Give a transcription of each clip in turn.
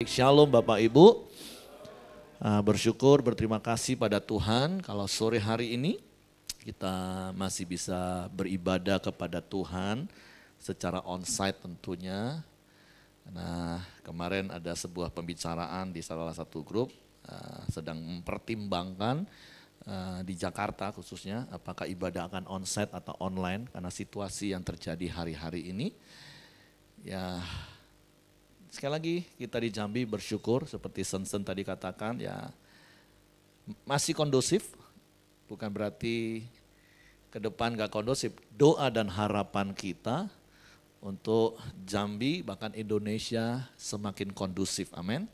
Shalom Bapak Ibu, bersyukur berterima kasih pada Tuhan kalau sore hari ini kita masih bisa beribadah kepada Tuhan secara onsite tentunya. Nah, kemarin ada sebuah pembicaraan di salah satu grup sedang mempertimbangkan di Jakarta khususnya apakah ibadah akan onsite atau online karena situasi yang terjadi hari-hari ini. Ya, sekali lagi kita di Jambi bersyukur seperti Sen tadi katakan ya masih kondusif, bukan berarti ke depan gak kondusif. Doa dan harapan kita untuk Jambi bahkan Indonesia semakin kondusif, amin.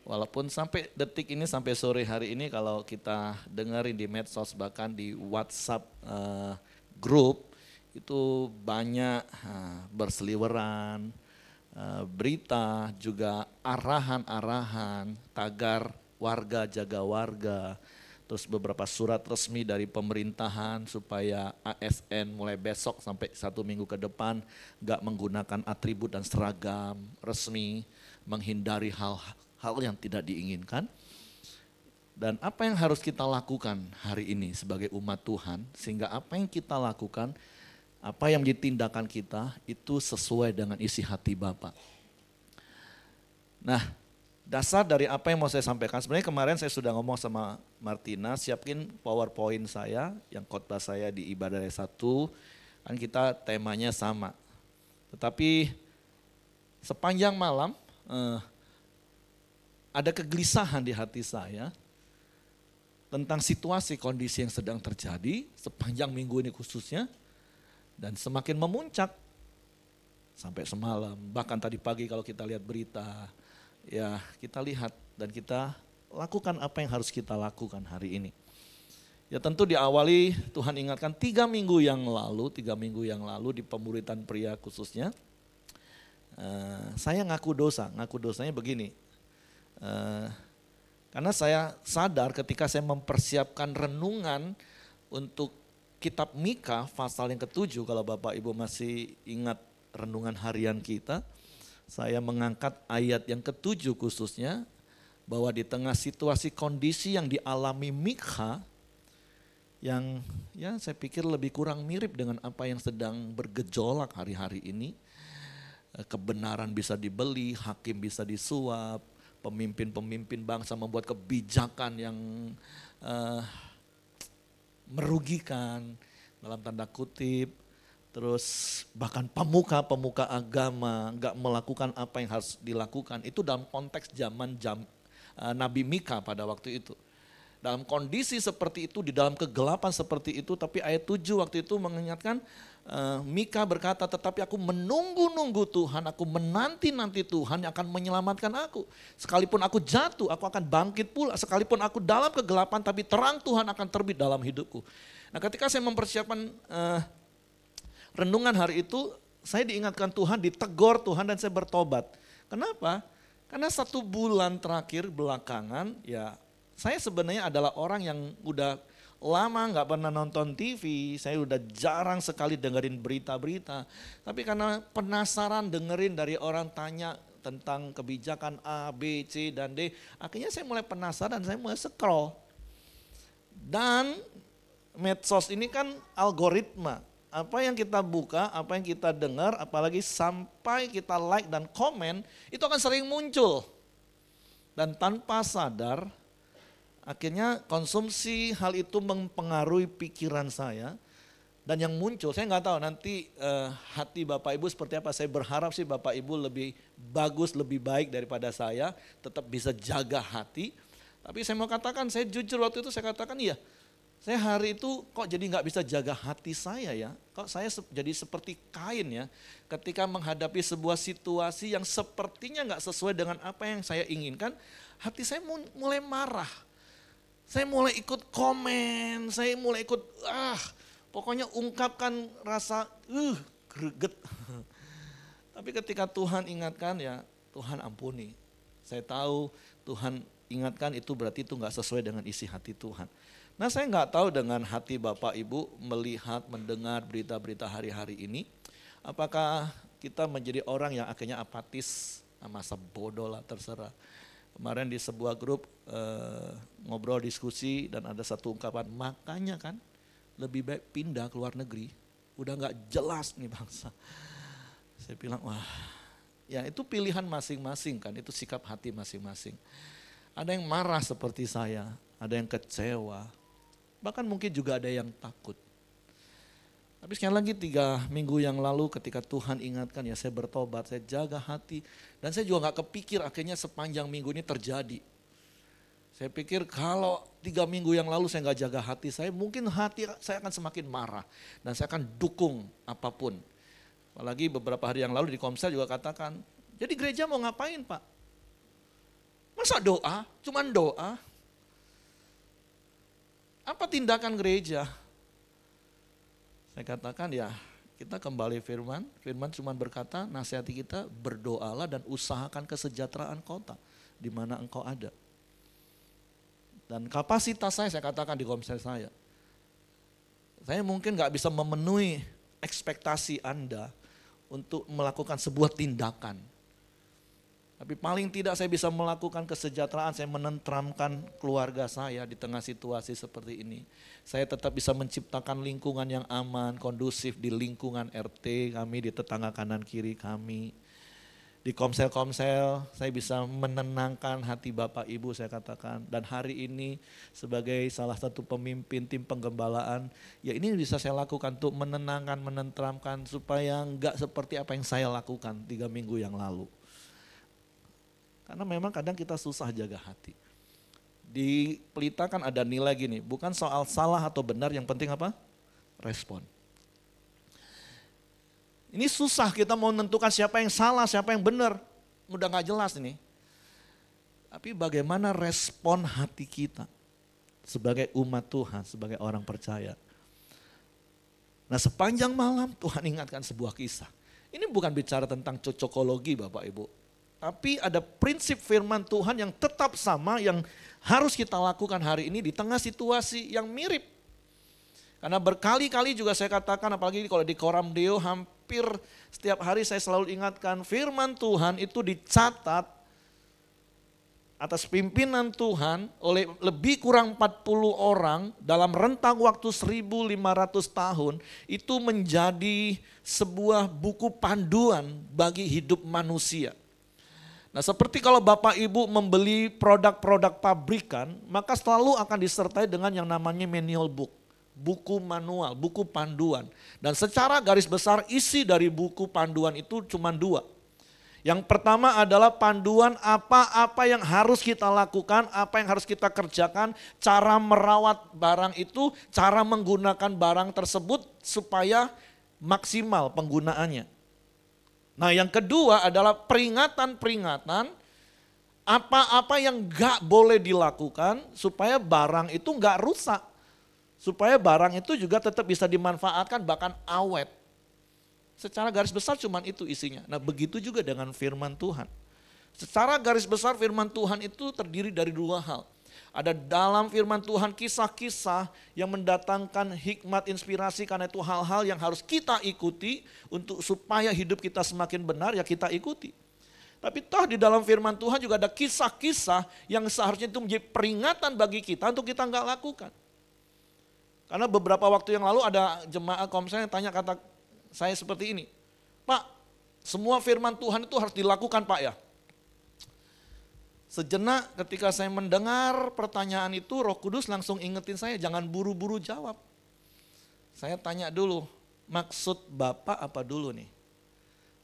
Walaupun sampai detik ini, sampai sore hari ini kalau kita dengerin di medsos bahkan di WhatsApp grup itu banyak berseliweran, berita juga arahan-arahan, tagar warga jaga warga, terus beberapa surat resmi dari pemerintahan supaya ASN mulai besok sampai 1 minggu ke depan gak menggunakan atribut dan seragam resmi, menghindari hal-hal yang tidak diinginkan. Dan apa yang harus kita lakukan hari ini sebagai umat Tuhan, sehingga apa yang kita lakukan, apa yang menjadi tindakan kita itu sesuai dengan isi hati Bapa. Nah, dasar dari apa yang mau saya sampaikan, sebenarnya kemarin saya sudah ngomong sama Martina, siapin PowerPoint saya, yang khotbah saya di ibadah 1, kan kita temanya sama. Tetapi sepanjang malam ada kegelisahan di hati saya tentang situasi kondisi yang sedang terjadi sepanjang minggu ini khususnya. Dan semakin memuncak sampai semalam, bahkan tadi pagi kalau kita lihat berita, ya kita lihat dan kita lakukan apa yang harus kita lakukan hari ini. Ya tentu diawali Tuhan ingatkan 3 minggu yang lalu di pemuritan pria khususnya, saya ngaku dosanya begini, karena saya sadar ketika saya mempersiapkan renungan untuk Kitab Mika pasal yang ke-7, kalau Bapak Ibu masih ingat renungan harian kita, saya mengangkat ayat yang ke-7 khususnya, bahwa di tengah situasi kondisi yang dialami Mika, yang ya saya pikir lebih kurang mirip dengan apa yang sedang bergejolak hari-hari ini, kebenaran bisa dibeli, hakim bisa disuap, pemimpin-pemimpin bangsa membuat kebijakan yang merugikan dalam tanda kutip, terus bahkan pemuka agama gak melakukan apa yang harus dilakukan. Itu dalam konteks zaman Nabi Mika pada waktu itu. Dalam kondisi seperti itu, di dalam kegelapan seperti itu, tapi ayat 7 waktu itu mengingatkan Mika berkata, tetapi aku menunggu-nunggu Tuhan, aku menanti-nanti Tuhan yang akan menyelamatkan aku. Sekalipun aku jatuh, aku akan bangkit pula. Sekalipun aku dalam kegelapan, tapi terang Tuhan akan terbit dalam hidupku. Nah ketika saya mempersiapkan renungan hari itu, saya diingatkan Tuhan, ditegur Tuhan dan saya bertobat. Kenapa? Karena 1 bulan terakhir belakangan, ya saya sebenarnya adalah orang yang udah lama gak pernah nonton TV, saya udah jarang sekali dengerin berita-berita. Tapi karena penasaran dengerin dari orang tanya tentang kebijakan A, B, C, dan D, akhirnya saya mulai penasaran, saya mulai scroll. Dan medsos ini kan algoritma, apa yang kita buka, apa yang kita dengar, apalagi sampai kita like dan komen, itu akan sering muncul. Dan tanpa sadar, akhirnya konsumsi hal itu mempengaruhi pikiran saya. Dan yang muncul, saya nggak tahu nanti hati Bapak Ibu seperti apa. Saya berharap sih Bapak Ibu lebih bagus, lebih baik daripada saya. Tetap bisa jaga hati. Tapi saya mau katakan, saya jujur waktu itu saya katakan iya. Saya hari itu kok jadi nggak bisa jaga hati saya ya. Kok saya jadi seperti Kain ya. Ketika menghadapi sebuah situasi yang sepertinya nggak sesuai dengan apa yang saya inginkan. Hati saya mulai marah. Saya mulai ikut komen, saya mulai ikut pokoknya ungkapkan rasa greget. Tapi ketika Tuhan ingatkan ya Tuhan ampuni. Saya tahu Tuhan ingatkan itu berarti itu gak sesuai dengan isi hati Tuhan. Nah saya gak tahu dengan hati Bapak Ibu melihat, mendengar berita-berita hari-hari ini. Apakah kita menjadi orang yang akhirnya apatis, masa bodoh lah, terserah. Kemarin di sebuah grup ngobrol diskusi dan ada satu ungkapan, makanya kan lebih baik pindah ke luar negeri, udah gak jelas nih bangsa. Saya bilang wah ya itu pilihan masing-masing kan, itu sikap hati masing-masing. Ada yang marah seperti saya, ada yang kecewa, bahkan mungkin juga ada yang takut. Tapi sekali lagi 3 minggu yang lalu ketika Tuhan ingatkan ya saya bertobat, saya jaga hati. Dan saya juga gak kepikir akhirnya sepanjang minggu ini terjadi. Saya pikir kalau 3 minggu yang lalu saya gak jaga hati saya, mungkin hati saya akan semakin marah. Dan saya akan dukung apapun. Apalagi beberapa hari yang lalu di Komsel juga katakan, jadi gereja mau ngapain Pak? Masa doa? Cuman doa? Apa tindakan gereja? Saya katakan ya kita kembali firman cuma berkata nasihati kita berdoalah dan usahakan kesejahteraan kota di mana engkau ada. Dan kapasitas saya katakan di Komsel saya mungkin gak bisa memenuhi ekspektasi Anda untuk melakukan sebuah tindakan. Tapi paling tidak saya bisa melakukan kesejahteraan, saya menenteramkan keluarga saya di tengah situasi seperti ini. Saya tetap bisa menciptakan lingkungan yang aman, kondusif di lingkungan RT kami, di tetangga kanan kiri kami. Di komsel-komsel saya bisa menenangkan hati Bapak Ibu saya katakan. Dan hari ini sebagai salah satu pemimpin tim penggembalaan, ya ini bisa saya lakukan untuk menenangkan, menenteramkan supaya enggak seperti apa yang saya lakukan 3 minggu yang lalu. Karena memang kadang kita susah jaga hati. Di Pelita kan ada nilai gini, bukan soal salah atau benar, yang penting apa? Respon. Ini susah kita mau menentukan siapa yang salah, siapa yang benar. Udah gak jelas ini. Tapi bagaimana respon hati kita sebagai umat Tuhan, sebagai orang percaya. Nah sepanjang malam Tuhan ingatkan sebuah kisah. Ini bukan bicara tentang cocokologi Bapak Ibu. Tapi ada prinsip firman Tuhan yang tetap sama yang harus kita lakukan hari ini di tengah situasi yang mirip. Karena berkali-kali juga saya katakan, apalagi kalau di Koram Deo hampir setiap hari saya selalu ingatkan firman Tuhan itu dicatat atas pimpinan Tuhan oleh lebih kurang 40 orang dalam rentang waktu 1500 tahun itu menjadi sebuah buku panduan bagi hidup manusia. Nah seperti kalau Bapak Ibu membeli produk-produk pabrikan, maka selalu akan disertai dengan yang namanya manual book. Buku manual, buku panduan. Dan secara garis besar isi dari buku panduan itu cuma 2. Yang pertama adalah panduan apa-apa yang harus kita lakukan, apa yang harus kita kerjakan, cara merawat barang itu, cara menggunakan barang tersebut supaya maksimal penggunaannya. Nah yang kedua adalah peringatan-peringatan apa-apa yang gak boleh dilakukan supaya barang itu gak rusak. Supaya barang itu juga tetap bisa dimanfaatkan bahkan awet. Secara garis besar cuman itu isinya. Nah begitu juga dengan firman Tuhan. Secara garis besar firman Tuhan itu terdiri dari 2 hal. Ada dalam firman Tuhan kisah-kisah yang mendatangkan hikmat inspirasi, karena itu hal-hal yang harus kita ikuti untuk supaya hidup kita semakin benar ya kita ikuti. Tapi toh di dalam firman Tuhan juga ada kisah-kisah yang seharusnya itu menjadi peringatan bagi kita untuk kita enggak lakukan. Karena beberapa waktu yang lalu ada jemaah komsel yang tanya kata saya seperti ini, Pak semua firman Tuhan itu harus dilakukan Pak ya. Sejenak ketika saya mendengar pertanyaan itu, Roh Kudus langsung ingetin saya, jangan buru-buru jawab. Saya tanya dulu, maksud Bapak apa dulu nih?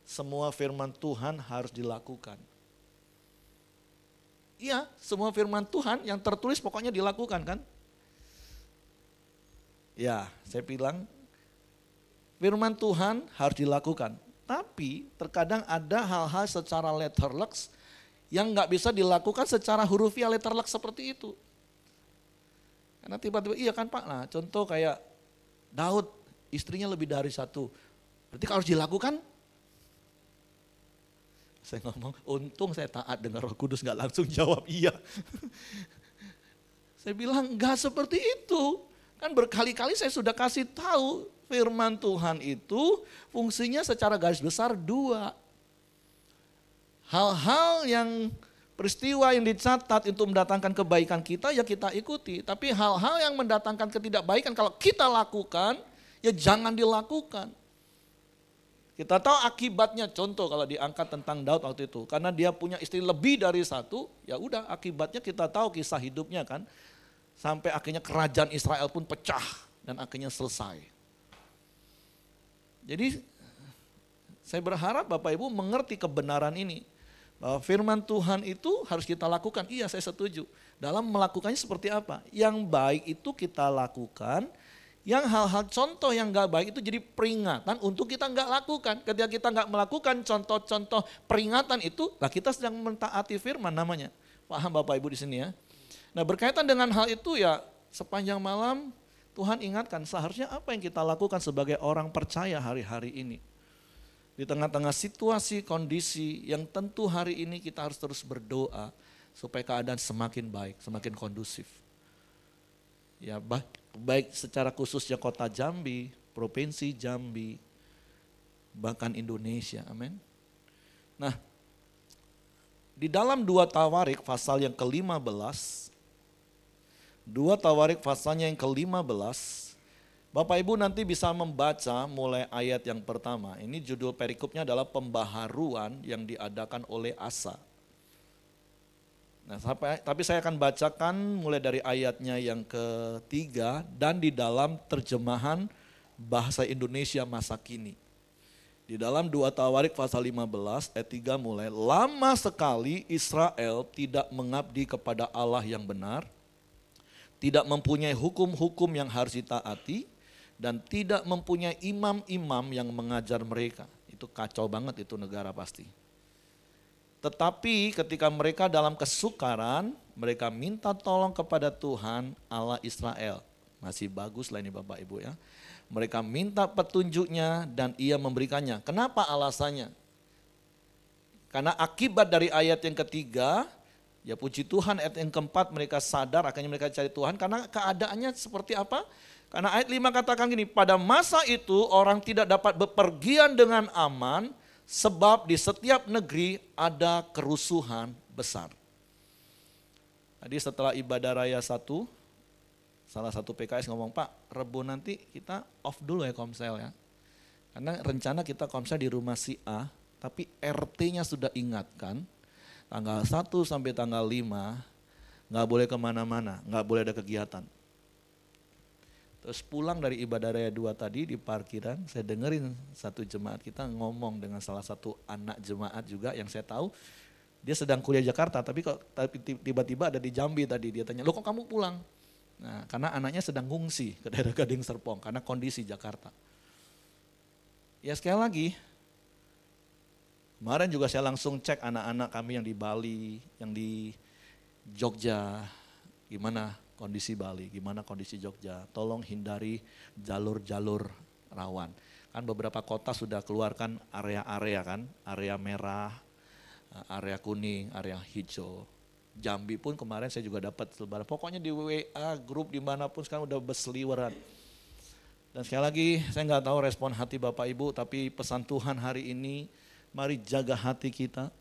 Semua firman Tuhan harus dilakukan. Iya, semua firman Tuhan yang tertulis pokoknya dilakukan kan? Ya, saya bilang firman Tuhan harus dilakukan. Tapi terkadang ada hal-hal secara letterlux yang nggak bisa dilakukan secara hurufiah letterlux seperti itu. Karena tiba-tiba iya kan Pak, nah contoh kayak Daud istrinya lebih dari 1. Berarti harus dilakukan? Saya ngomong, untung saya taat dengan Roh Kudus nggak langsung jawab iya. Saya bilang nggak seperti itu. Kan berkali-kali saya sudah kasih tahu firman Tuhan itu fungsinya secara garis besar 2. Hal-hal yang peristiwa yang dicatat untuk mendatangkan kebaikan kita, ya kita ikuti. Tapi hal-hal yang mendatangkan ketidakbaikan kalau kita lakukan, ya jangan dilakukan. Kita tahu akibatnya, contoh kalau diangkat tentang Daud waktu itu. Karena dia punya istri lebih dari satu, ya udah akibatnya kita tahu kisah hidupnya kan. Sampai akhirnya kerajaan Israel pun pecah dan akhirnya selesai. Jadi saya berharap Bapak Ibu mengerti kebenaran ini. Bahwa firman Tuhan itu harus kita lakukan. Iya, saya setuju. Dalam melakukannya seperti apa? Yang baik itu kita lakukan. Yang hal-hal contoh yang gak baik itu jadi peringatan untuk kita gak lakukan. Ketika kita gak melakukan contoh-contoh peringatan itu, lah kita sedang mentaati firman namanya. Paham Bapak Ibu di sini ya? Nah, berkaitan dengan hal itu ya sepanjang malam Tuhan ingatkan seharusnya apa yang kita lakukan sebagai orang percaya hari-hari ini. Di tengah-tengah situasi, kondisi yang tentu hari ini kita harus terus berdoa supaya keadaan semakin baik, semakin kondusif. Ya, baik secara khususnya kota Jambi, provinsi Jambi, bahkan Indonesia, amin. Nah, di dalam 2 Tawarik pasal yang ke-15, 2 Tawarik pasalnya yang ke-15, Bapak Ibu nanti bisa membaca mulai ayat yang pertama. Ini judul perikopnya adalah pembaharuan yang diadakan oleh Asa. Nah, tapi saya akan bacakan mulai dari ayatnya yang ketiga dan di dalam terjemahan bahasa Indonesia masa kini. Di dalam 2 Tawarik pasal 15 ayat 3 mulai, lama sekali Israel tidak mengabdi kepada Allah yang benar, tidak mempunyai hukum-hukum yang harus ditaati, dan tidak mempunyai imam-imam yang mengajar mereka. Itu kacau banget itu negara pasti. Tetapi ketika mereka dalam kesukaran, mereka minta tolong kepada Tuhan Allah Israel. Masih bagus lah ini Bapak Ibu ya. Mereka minta petunjuknya dan ia memberikannya. Kenapa alasannya? Karena akibat dari ayat yang ketiga, ya puji Tuhan ayat yang keempat mereka sadar akhirnya mereka cari Tuhan karena keadaannya seperti apa? Karena ayat 5 katakan gini, pada masa itu orang tidak dapat bepergian dengan aman sebab di setiap negeri ada kerusuhan besar. Tadi setelah ibadah raya 1, salah satu PKS ngomong, Pak Rebo nanti kita off dulu ya Komsel ya. Karena rencana kita Komsel di rumah si A, tapi RT-nya sudah ingatkan, tanggal 1 sampai tanggal 5 gak boleh kemana-mana, gak boleh ada kegiatan. Terus pulang dari ibadah raya 2 tadi di parkiran, saya dengerin satu jemaat kita ngomong dengan salah satu anak jemaat juga yang saya tahu dia sedang kuliah Jakarta tapi tiba-tiba ada di Jambi tadi. Dia tanya, "Loh kok kamu pulang?" Nah, karena anaknya sedang ngungsi ke daerah Gading Serpong karena kondisi Jakarta. Ya sekali lagi, kemarin juga saya langsung cek anak-anak kami yang di Bali, yang di Jogja, gimana kondisi Bali, gimana kondisi Jogja, tolong hindari jalur-jalur rawan. Kan beberapa kota sudah keluarkan area-area kan, area merah, area kuning, area hijau. Jambi pun kemarin saya juga dapat selebaran, pokoknya di WA, grup dimanapun sekarang udah berseliweran. Dan sekali lagi saya nggak tahu respon hati Bapak Ibu, tapi pesan Tuhan hari ini, mari jaga hati kita.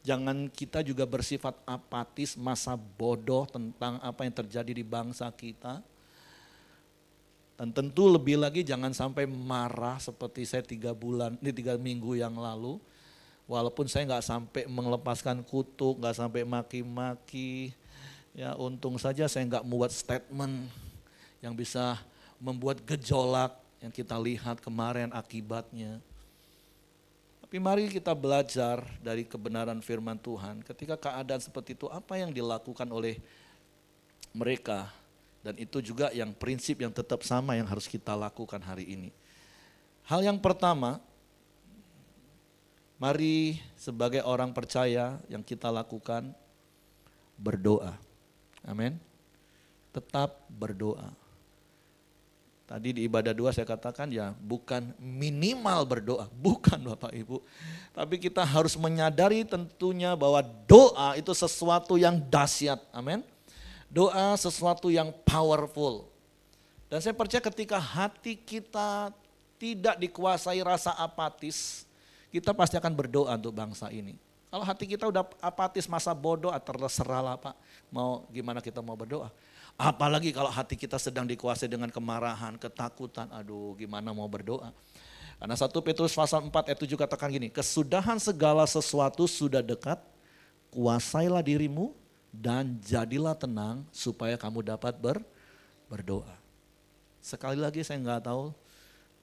Jangan kita juga bersifat apatis, masa bodoh tentang apa yang terjadi di bangsa kita. Dan tentu lebih lagi jangan sampai marah seperti saya 3 minggu yang lalu. Walaupun saya nggak sampai melepaskan kutuk, nggak sampai maki-maki. Ya untung saja saya nggak membuat statement yang bisa membuat gejolak yang kita lihat kemarin akibatnya. Tapi mari kita belajar dari kebenaran firman Tuhan. Ketika keadaan seperti itu, apa yang dilakukan oleh mereka. Dan itu juga yang prinsip yang tetap sama yang harus kita lakukan hari ini. Hal yang pertama, mari sebagai orang percaya yang kita lakukan, berdoa. Amin. Tetap berdoa. Tadi di ibadah 2 saya katakan ya bukan minimal berdoa, bukan Bapak Ibu. Tapi kita harus menyadari tentunya bahwa doa itu sesuatu yang dahsyat, amin. Doa sesuatu yang powerful. Dan saya percaya ketika hati kita tidak dikuasai rasa apatis, kita pasti akan berdoa untuk bangsa ini. Kalau hati kita udah apatis, masa bodoh, terserah lah Pak, mau gimana kita mau berdoa. Apalagi kalau hati kita sedang dikuasai dengan kemarahan, ketakutan, aduh gimana mau berdoa. Karena 1 Petrus pasal 4 ayat 7 katakan gini, kesudahan segala sesuatu sudah dekat, kuasailah dirimu dan jadilah tenang supaya kamu dapat berdoa. Sekali lagi saya nggak tahu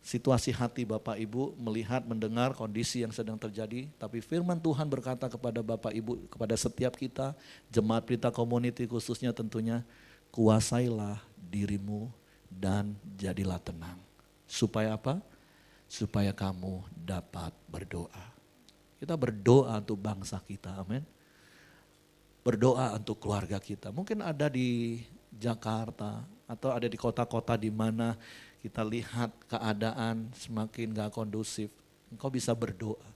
situasi hati Bapak Ibu melihat, mendengar kondisi yang sedang terjadi. Tapi firman Tuhan berkata kepada Bapak Ibu, kepada setiap kita, Jemaat Pelita Community khususnya tentunya, kuasailah dirimu dan jadilah tenang. Supaya apa? Supaya kamu dapat berdoa. Kita berdoa untuk bangsa kita, amin. Berdoa untuk keluarga kita. Mungkin ada di Jakarta atau ada di kota-kota di mana kita lihat keadaan semakin gak kondusif, engkau bisa berdoa.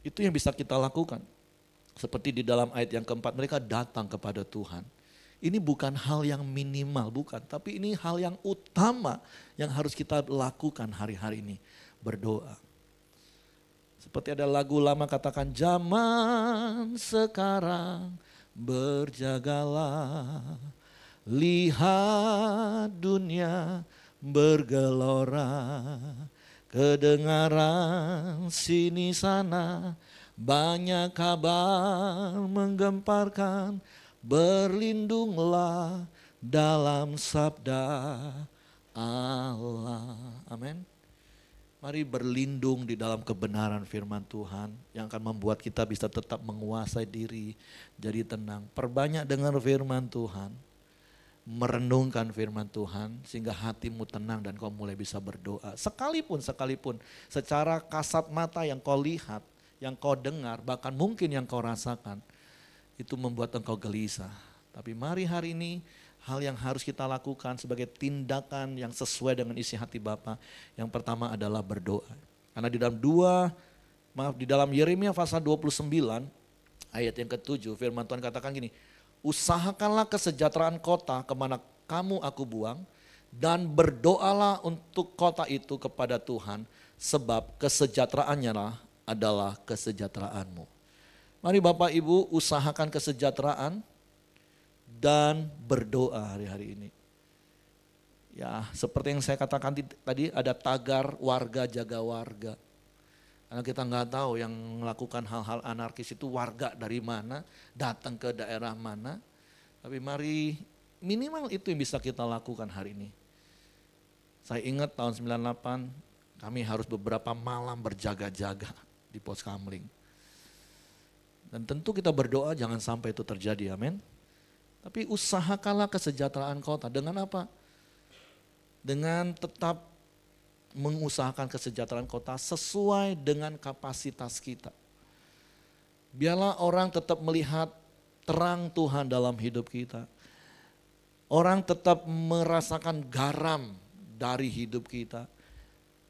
Itu yang bisa kita lakukan. Seperti di dalam ayat yang keempat, mereka datang kepada Tuhan. Ini bukan hal yang minimal, bukan. Tapi ini hal yang utama yang harus kita lakukan hari-hari ini. Berdoa. Seperti ada lagu lama katakan, zaman sekarang berjagalah. Lihat dunia bergelora, kedengaran sini sana, banyak kabar menggemparkan, berlindunglah dalam sabda Allah. Amin. Mari berlindung di dalam kebenaran firman Tuhan yang akan membuat kita bisa tetap menguasai diri, jadi tenang. Perbanyak dengar firman Tuhan. Merenungkan firman Tuhan sehingga hatimu tenang dan kau mulai bisa berdoa. Sekalipun secara kasat mata yang kau lihat, yang kau dengar, bahkan mungkin yang kau rasakan, itu membuat engkau gelisah. Tapi mari hari ini hal yang harus kita lakukan sebagai tindakan yang sesuai dengan isi hati Bapa. Yang pertama adalah berdoa. Karena di dalam Yeremia pasal 29 ayat yang ke-7 firman Tuhan katakan gini, usahakanlah kesejahteraan kota kemana kamu aku buang, dan berdoalah untuk kota itu kepada Tuhan, sebab kesejahteraannya adalah kesejahteraanmu. Mari Bapak Ibu usahakan kesejahteraan dan berdoa hari-hari ini. Ya seperti yang saya katakan tadi, ada tagar warga jaga warga. Karena kita nggak tahu yang melakukan hal-hal anarkis itu warga dari mana, datang ke daerah mana. Tapi mari minimal itu yang bisa kita lakukan hari ini. Saya ingat tahun 98 kami harus beberapa malam berjaga-jaga di pos Kamling. Dan tentu kita berdoa jangan sampai itu terjadi, amin. Tapi usahakanlah kesejahteraan kota. Dengan apa? Dengan tetap mengusahakan kesejahteraan kota sesuai dengan kapasitas kita. Biarlah orang tetap melihat terang Tuhan dalam hidup kita. Orang tetap merasakan garam dari hidup kita.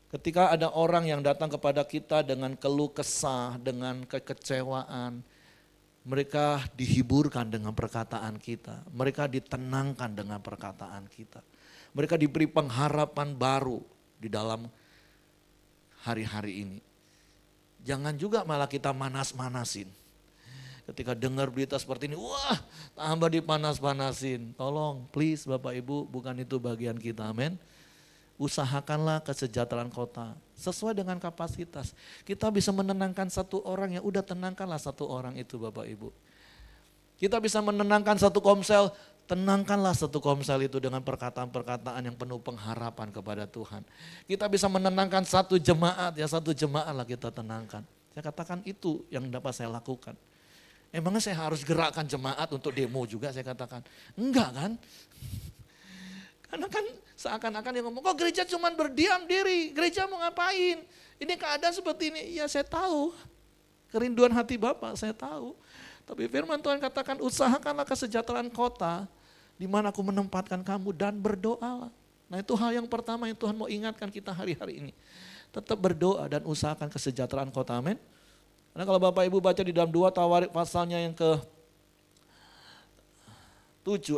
Ketika ada orang yang datang kepada kita dengan keluh kesah, dengan kekecewaan, mereka dihiburkan dengan perkataan kita. Mereka ditenangkan dengan perkataan kita. Mereka diberi pengharapan baru di dalam hari-hari ini. Jangan juga malah kita manas-manasin. Ketika dengar berita seperti ini, wah tambah dipanas-panasin. Tolong please Bapak Ibu, bukan itu bagian kita, amin. Usahakanlah kesejahteraan kota sesuai dengan kapasitas. Kita bisa menenangkan satu orang, ya udah tenangkanlah satu orang itu Bapak Ibu. Kita bisa menenangkan satu komsel, tenangkanlah satu komsel itu dengan perkataan-perkataan yang penuh pengharapan kepada Tuhan. Kita bisa menenangkan satu jemaat, ya satu jemaat lah kita tenangkan. Saya katakan itu yang dapat saya lakukan. Emangnya saya harus gerakkan jemaat untuk demo juga, saya katakan. Enggak kan? Karena kan seakan-akan yang ngomong, kok gereja cuma berdiam diri, gereja mau ngapain? Ini keadaan seperti ini, ya saya tahu. Kerinduan hati Bapak, saya tahu. Tapi firman Tuhan katakan usahakanlah kesejahteraan kota di mana aku menempatkan kamu dan berdoalah. Nah itu hal yang pertama yang Tuhan mau ingatkan kita hari-hari ini. Tetap berdoa dan usahakan kesejahteraan kota, amin. Karena kalau Bapak Ibu baca di dalam 2 Tawarik pasalnya yang ke-7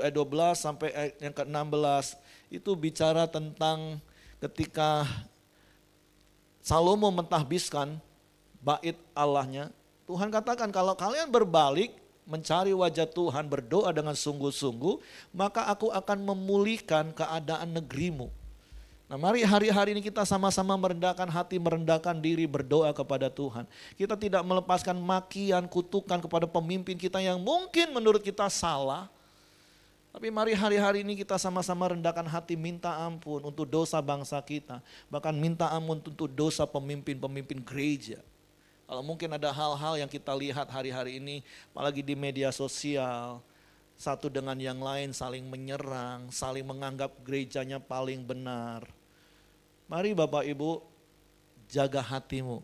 ayat 12 sampai ayat yang ke-16 itu bicara tentang ketika Salomo mentahbiskan bait Allahnya, Tuhan katakan kalau kalian berbalik, mencari wajah Tuhan, berdoa dengan sungguh-sungguh, maka aku akan memulihkan keadaan negerimu. Nah mari hari-hari ini kita sama-sama merendahkan hati, merendahkan diri, berdoa kepada Tuhan. Kita tidak melepaskan makian, kutukan kepada pemimpin kita yang mungkin menurut kita salah. Tapi mari hari-hari ini kita sama-sama rendahkan hati, minta ampun untuk dosa bangsa kita. Bahkan minta ampun untuk dosa pemimpin-pemimpin gereja. Kalau mungkin ada hal-hal yang kita lihat hari-hari ini, apalagi di media sosial, satu dengan yang lain saling menyerang, saling menganggap gerejanya paling benar. Mari Bapak Ibu jaga hatimu.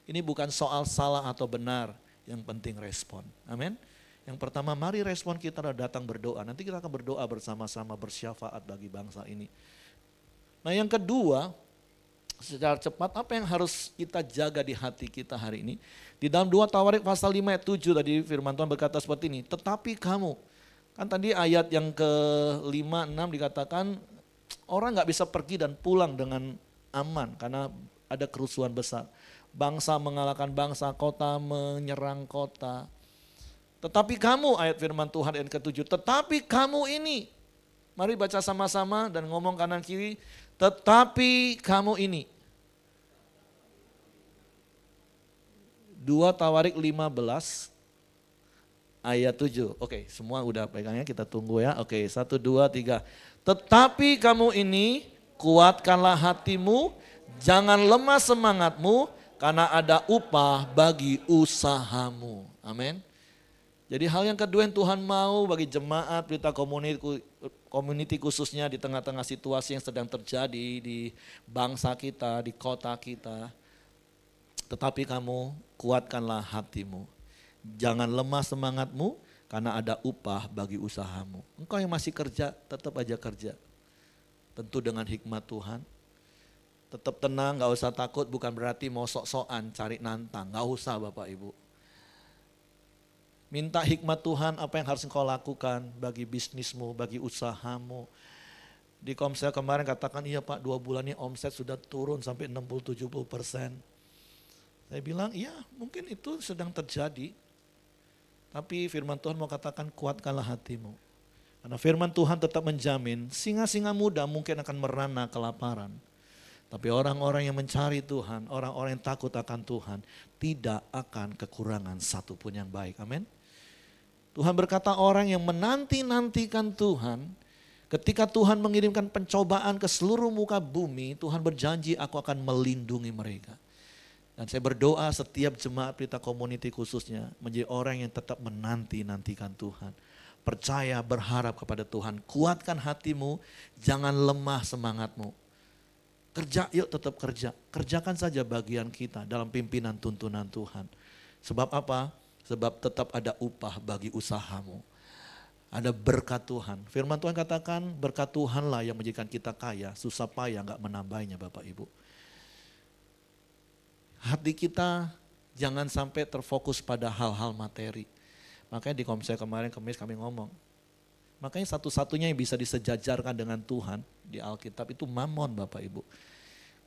Ini bukan soal salah atau benar, yang penting respon. Amin. Yang pertama mari respon kita adalah datang berdoa. Nanti kita akan berdoa bersama-sama bersyafaat bagi bangsa ini. Nah yang kedua, secara cepat apa yang harus kita jaga di hati kita hari ini. Di dalam 2 Tawarik pasal 5 ayat 7 tadi firman Tuhan berkata seperti ini. Tetapi kamu, kan tadi ayat yang ke-5, 6 dikatakan orang gak bisa pergi dan pulang dengan aman karena ada kerusuhan besar. Bangsa mengalahkan bangsa, kota menyerang kota. Tetapi kamu, ayat firman Tuhan yang ke-7, tetapi kamu ini. Mari baca sama-sama dan ngomong kanan kiri. Tetapi kamu ini. 2 Tawarik 15 ayat 7. Oke, semua udah pegangnya, kita tunggu ya. Oke, 1, 2, 3. Tetapi kamu ini, kuatkanlah hatimu, jangan lemah semangatmu, karena ada upah bagi usahamu. Amin. Jadi hal yang kedua yang Tuhan mau bagi jemaat, berita community khususnya di tengah-tengah situasi yang sedang terjadi di bangsa kita, di kota kita. Tetapi kamu kuatkanlah hatimu, jangan lemah semangatmu, karena ada upah bagi usahamu. Engkau yang masih kerja, tetap aja kerja. Tentu dengan hikmat Tuhan. Tetap tenang, gak usah takut, bukan berarti mau sok-sokan cari nantang. Gak usah Bapak Ibu. Minta hikmat Tuhan apa yang harus engkau lakukan bagi bisnismu, bagi usahamu. Di Komsel kemarin katakan, iya Pak 2 bulan ini omset sudah turun sampai 60-70%. Saya bilang, iya mungkin itu sedang terjadi. Tapi firman Tuhan mau katakan kuatkanlah hatimu. Karena firman Tuhan tetap menjamin singa-singa muda mungkin akan merana kelaparan. Tapi orang-orang yang mencari Tuhan, orang-orang yang takut akan Tuhan, tidak akan kekurangan satupun yang baik. Amin. Tuhan berkata orang yang menanti-nantikan Tuhan, ketika Tuhan mengirimkan pencobaan ke seluruh muka bumi, Tuhan berjanji aku akan melindungi mereka. Dan saya berdoa setiap jemaat Pelita Community khususnya menjadi orang yang tetap menanti-nantikan Tuhan. Percaya, berharap kepada Tuhan. Kuatkan hatimu, jangan lemah semangatmu. Kerja, yuk tetap kerja. Kerjakan saja bagian kita dalam pimpinan tuntunan Tuhan. Sebab apa? Sebab tetap ada upah bagi usahamu. Ada berkat Tuhan. Firman Tuhan katakan berkat Tuhanlah yang menjadikan kita kaya. Susah payah gak menambahnya Bapak Ibu. Hati kita jangan sampai terfokus pada hal-hal materi. Makanya di Komsel kemarin Kamis kami ngomong. Makanya satu-satunya yang bisa disejajarkan dengan Tuhan di Alkitab itu mamon Bapak Ibu.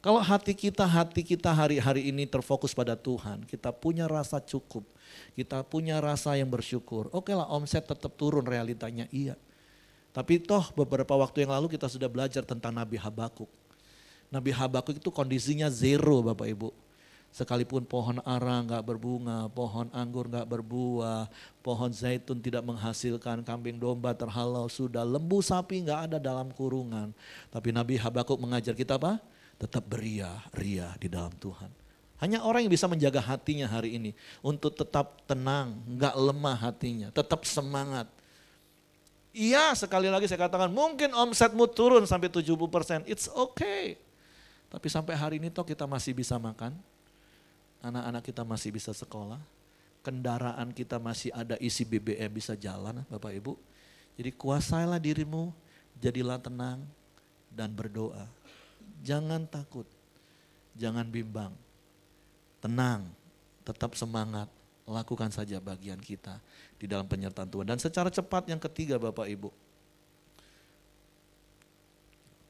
Kalau hati kita hari-hari ini terfokus pada Tuhan, kita punya rasa cukup, kita punya rasa yang bersyukur. Oke lah omset tetap turun realitanya iya. Tapi toh beberapa waktu yang lalu kita sudah belajar tentang Nabi Habakuk. Nabi Habakuk itu kondisinya zero Bapak Ibu. Sekalipun pohon ara gak berbunga, pohon anggur gak berbuah, pohon zaitun tidak menghasilkan, kambing domba terhalau sudah, lembu sapi gak ada dalam kurungan. Tapi Nabi Habakuk mengajar kita apa? Tetap beria-ria di dalam Tuhan. Hanya orang yang bisa menjaga hatinya hari ini untuk tetap tenang, gak lemah hatinya, tetap semangat. Iya sekali lagi saya katakan mungkin omsetmu turun sampai 70%, it's okay. Tapi sampai hari ini toh kita masih bisa makan. Anak-anak kita masih bisa sekolah, kendaraan kita masih ada isi BBM bisa jalan Bapak Ibu. Jadi kuasailah dirimu, jadilah tenang dan berdoa. Jangan takut, jangan bimbang, tenang, tetap semangat, lakukan saja bagian kita di dalam penyertaan Tuhan. Dan secara cepat yang ketiga Bapak Ibu,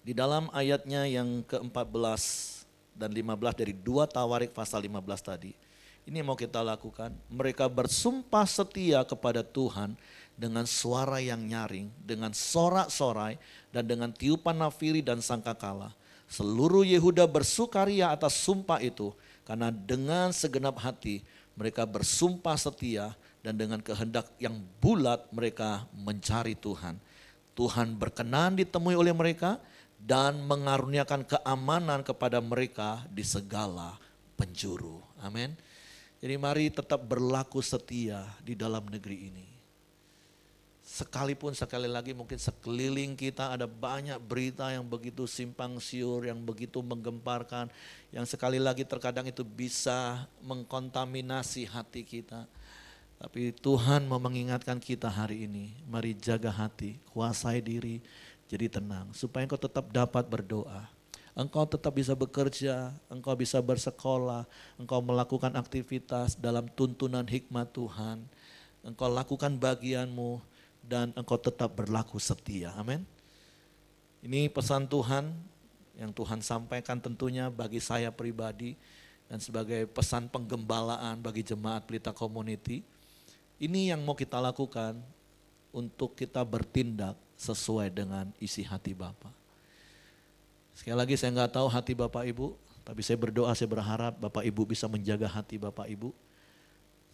di dalam ayatnya yang ke-14 dan 15 dari 2 Tawarik pasal 15 tadi. Ini yang mau kita lakukan. Mereka bersumpah setia kepada Tuhan dengan suara yang nyaring, dengan sorak-sorai, dan dengan tiupan nafiri dan sangkakala. Seluruh Yehuda bersukaria atas sumpah itu, karena dengan segenap hati mereka bersumpah setia, dan dengan kehendak yang bulat mereka mencari Tuhan. Tuhan berkenan ditemui oleh mereka dan mengaruniakan keamanan kepada mereka di segala penjuru. Amin. Jadi mari tetap berlaku setia di dalam negeri ini. Sekalipun sekali lagi mungkin sekeliling kita ada banyak berita yang begitu simpang siur, yang begitu menggemparkan, yang sekali lagi terkadang itu bisa mengkontaminasi hati kita. Tapi Tuhan mau mengingatkan kita hari ini, mari jaga hati, kuasai diri, jadi tenang. Supaya engkau tetap dapat berdoa. Engkau tetap bisa bekerja, engkau bisa bersekolah, engkau melakukan aktivitas dalam tuntunan hikmat Tuhan. Engkau lakukan bagianmu dan engkau tetap berlaku setia. Amin. Ini pesan Tuhan yang Tuhan sampaikan tentunya bagi saya pribadi dan sebagai pesan penggembalaan bagi jemaat Pelita Community. Ini yang mau kita lakukan untuk kita bertindak sesuai dengan isi hati Bapa. Sekali lagi saya nggak tahu hati Bapak Ibu, tapi saya berdoa, saya berharap Bapak Ibu bisa menjaga hati Bapak Ibu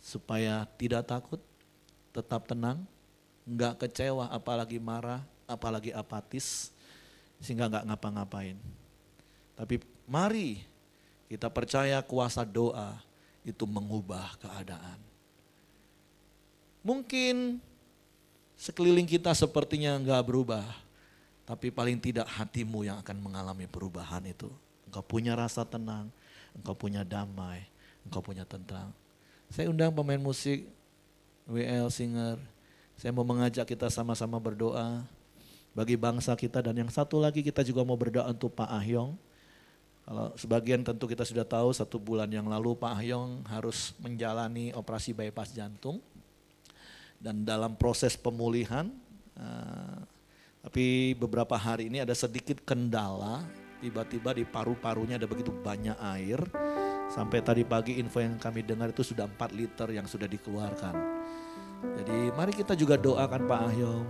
supaya tidak takut, tetap tenang, nggak kecewa, apalagi marah, apalagi apatis, sehingga nggak ngapa-ngapain. Tapi mari kita percaya kuasa doa itu mengubah keadaan. Mungkin sekeliling kita sepertinya nggak berubah, tapi paling tidak hatimu yang akan mengalami perubahan itu. Engkau punya rasa tenang, engkau punya damai, engkau punya tentram. Saya undang pemain musik, WL Singer. Saya mau mengajak kita sama-sama berdoa bagi bangsa kita. Dan yang satu lagi kita juga mau berdoa untuk Pak Ahyong. Kalau sebagian tentu kita sudah tahu 1 bulan yang lalu Pak Ahyong harus menjalani operasi bypass jantung. Dan dalam proses pemulihan, tapi beberapa hari ini ada sedikit kendala, tiba-tiba di paru-parunya ada begitu banyak air. Sampai tadi pagi info yang kami dengar itu sudah 4 liter yang sudah dikeluarkan. Jadi mari kita juga doakan Pak Ahyong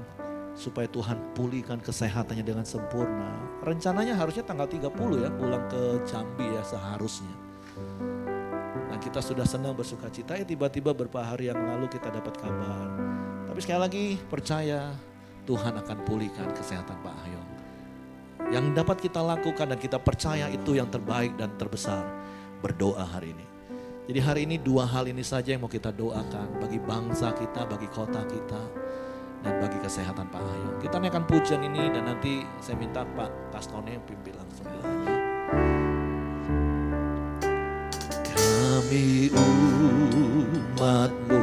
supaya Tuhan pulihkan kesehatannya dengan sempurna. Rencananya harusnya tanggal 30 ya pulang ke Jambi ya seharusnya. Nah kita sudah senang bersuka cita, tiba-tiba beberapa hari yang lalu kita dapat kabar. Tapi sekali lagi percaya Tuhan akan pulihkan kesehatan Pak Ahyong. Yang dapat kita lakukan dan kita percaya itu yang terbaik dan terbesar. Berdoa hari ini. Jadi hari ini 2 hal ini saja yang mau kita doakan. Bagi bangsa kita, bagi kota kita. Dan bagi kesehatan Pak Ahyong. Kita naikkan pujian ini dan nanti saya minta Pak Kastone yang pimpin langsung. Kami umat-Mu